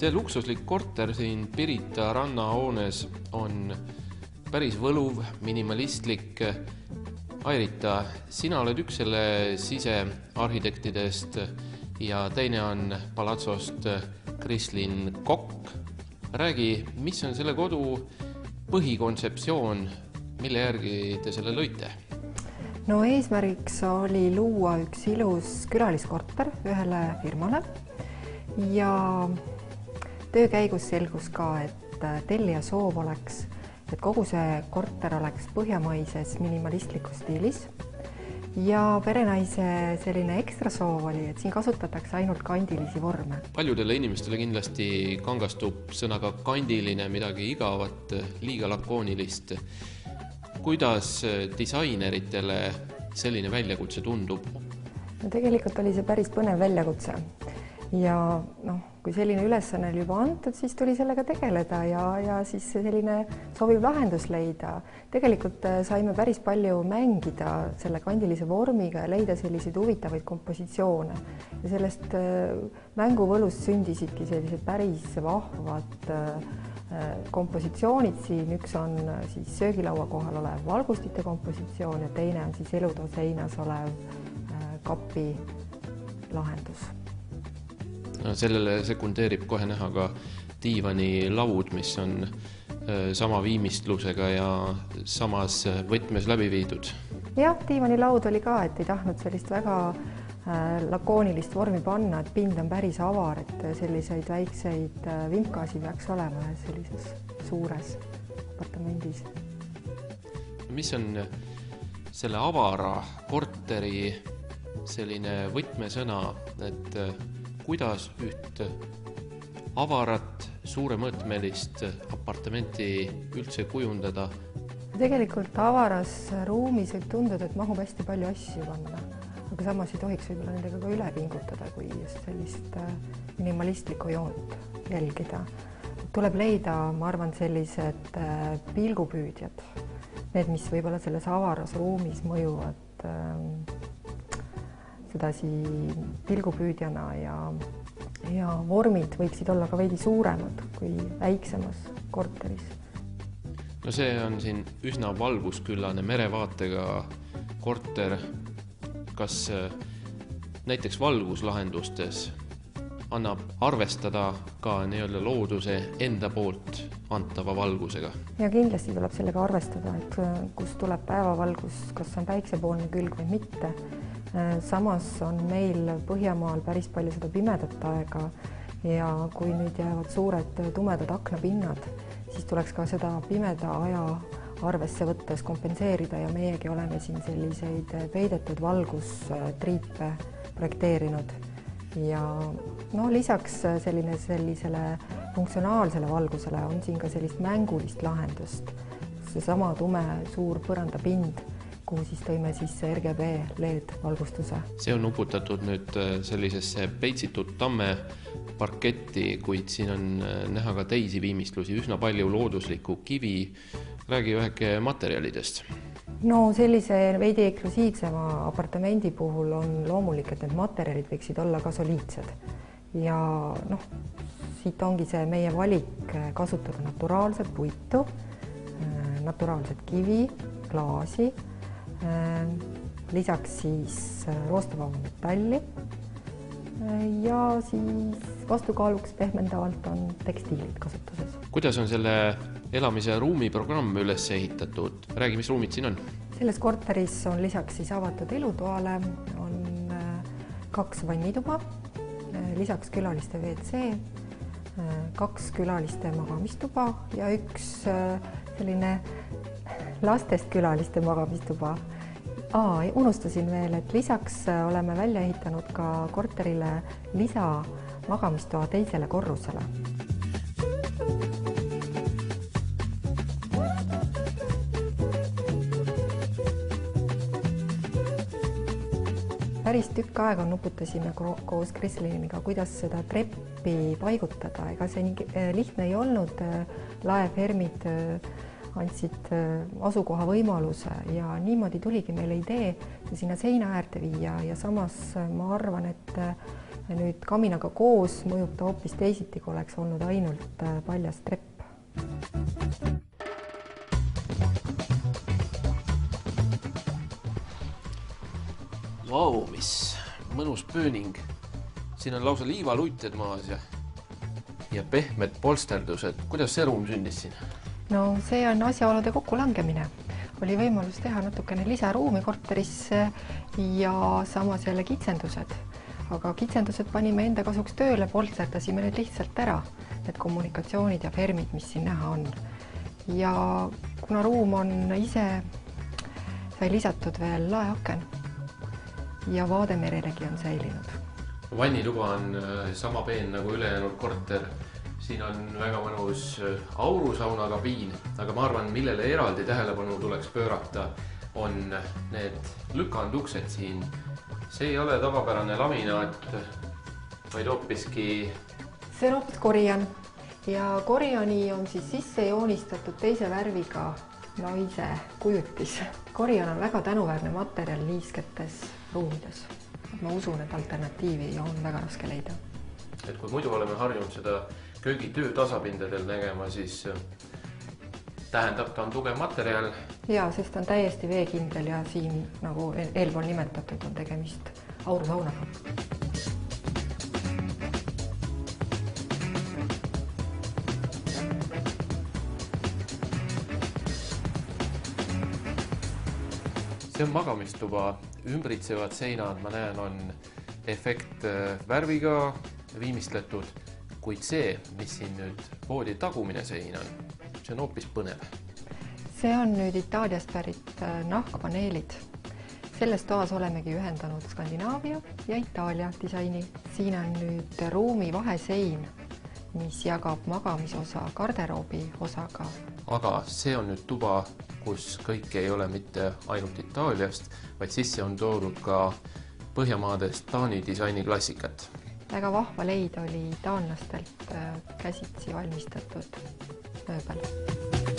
See luksuslik korter siin Pirita rannahoones on päris võluv, minimalistlik. Airita, sina oled üks selle sisearhitektidest ja teine on palatsost Krislin Kokk. Räägi, mis on selle kodu põhikontseptsioon, mille järgi te selle lõite? No eesmärgiks oli luua üks ilus külaliskorter ühele firmale ja töö käigus selgus ka, et tellija soov oleks, et kogu see korter oleks põhjamaises minimalistlikus stiilis ja perenaise selline ekstra soov oli, et siin kasutatakse ainult kandilisi vorme. Paljudele inimestele kindlasti kangastub sõnaga kandiline midagi igavat, liiga lakoonilist. Kuidas disaineritele selline väljakutse tundub? No tegelikult oli see päris põnev väljakutse ja kui selline ülesanne oli juba antud, siis tuli sellega tegeleda ja siis selline sobiv lahendus leida. Tegelikult saime päris palju mängida selle kandilise vormiga ja leida selliseid huvitavaid kompositsioone. Ja sellest mänguvõlust sündisidki sellised päris vahvad kompositsioonid siin. Üks on siis söögilaua kohal olev valgustite kompositsioon ja teine on siis elutoa seinas olev kapi lahendus. Sellele sekundeerib kohe näha ka diivani laud, mis on sama viimistlusega ja samas võtmes läbi viidud. Jah, diivani laud oli ka, et ei tahtnud sellist väga lakoonilist vormi panna, et pind on päris avar, et selliseid väikseid vimkasi peaks olema sellises suures apartamendis. Mis on selle avara korteri selline võtmesõna, et kuidas üht avarat, suuremõõtmelist apartamenti üldse kujundada? Tegelikult avaras ruumis võib tunduda, et mahub hästi palju asju panna, aga samas ei tohiks võib-olla nendega ka üle pingutada, kui just sellist minimalistlikku joont jälgida. Tuleb leida, ma arvan, sellised pilgupüüdjad, need, mis võib-olla selles avaras ruumis mõjuvad sedasi pilgupüüdjana ja vormid võiksid olla ka veidi suuremad kui väiksemas korteris. No see on siin üsna valgusküllane merevaatega korter. Kas näiteks valguslahendustes annab arvestada ka nii-öelda looduse enda poolt antava valgusega? Ja kindlasti tuleb sellega arvestada, et kus tuleb päevavalgus, kas on päiksepoolne külg või mitte. Samas on meil Põhjamaal päris palju seda pimedat aega ja kui nüüd jäävad suured tumedad aknapinnad, siis tuleks ka seda pimeda aja arvesse võttes kompenseerida ja meiegi oleme siin selliseid peidetud valgustriipe projekteerinud. Ja lisaks sellisele funktsionaalsele valgusele on siin ka sellist mängulist lahendust. Seesama tume suur põrandapind, kuhu siis tõime sisse RGB LED valgustuse. See on uputatud nüüd sellisesse peitsitud tamme parketti, kuid siin on näha ka teisi viimistlusi, üsna palju looduslikku kivi. Räägi väheke materjalidest. No sellise veidi eksklusiivsema apartamendi puhul on loomulik, et need materjalid võiksid olla ka soliidsed. Ja siit ongi see meie valik kasutada naturaalset puitu, naturaalset kivi, klaasi, lisaks siis roostevaba metalli ja siis vastukaaluks pehmendavalt on tekstiilid kasutuses. Kuidas on selle elamise ruumiprogramm üles ehitatud? Räägi, mis ruumid siin on? Selles korteris on lisaks siis avatud elutoale on 2 vannituba, lisaks külaliste WC, 2 külaliste magamistuba ja 1 selline lastest külaliste magamistuba. Unustasin veel, et lisaks oleme välja ehitanud ka korterile lisa magamistoa teisele korrusele. Päris tükk aega nuputasime koos Krisliniga, kuidas seda treppi paigutada. Ega see nii lihtne ei olnud. Laefermid andsid asukoha võimaluse ja niimoodi tuligi meile idee see sinna seina äärde viia ja samas ma arvan, et Nüüd kaminaga koos mõjub ta hoopis teisiti, kui oleks olnud ainult paljas trepp. Vau, mis mõnus pööning. Siin on lausa liivaluitjad maas ja pehmed polsterdused. Kuidas see ruum sündis siin? No see on asjaolude kokkulangemine. Oli võimalus teha natukene lisaruumi korterisse ja samas jälle kitsendused. Aga kitsendused panime enda kasuks tööle, polsterdasime need lihtsalt ära. Need kommunikatsioonid ja fermid, mis siin näha on. Ja kuna ruum on ise, sai lisatud veel laeaken ja vaade merelegi on säilinud. Vannituba on sama peen nagu ülejäänud korter. Siin on väga mõnus aurusauna kabiin, aga ma arvan, millele eraldi tähelepanu tuleks pöörata, on need lükanduksed siin. See ei ole tavapärane laminaat, vaid hoopiski... See on hoopis korian ja koriani on siis sisse joonistatud teise värviga naise kujutis. Korian on väga tänuväärne materjal liisketes ruumides. Ma usun, et alternatiivi on väga raske leida. Et kui muidu oleme harjunud seda köögitöö tasapindadel nägema, siis tähendab, ta on tugev materjal. Ja, sest on täiesti veekindel ja siin, nagu eelpool nimetatud, on tegemist aurusaunaga. See on magamistuba, ümbritsevad seinad, ma näen, on efekt värviga viimistletud, kuid see, mis siin nüüd voodi tagumine sein on, see on hoopis põnev. See on nüüd Itaaliast pärit nahkpaneelid. Selles toas olemegi ühendanud Skandinaavia ja Itaalia disaini. Siin on nüüd ruumi vahesein, mis jagab magamisosa garderoobi osaga. Aga see on nüüd tuba, kus kõik ei ole mitte ainult Itaaliast, vaid sisse on toodud ka Põhjamaadest Taani disaini klassikat. Väga vahva leid oli taanlastelt käsitsi valmistatud mööbel.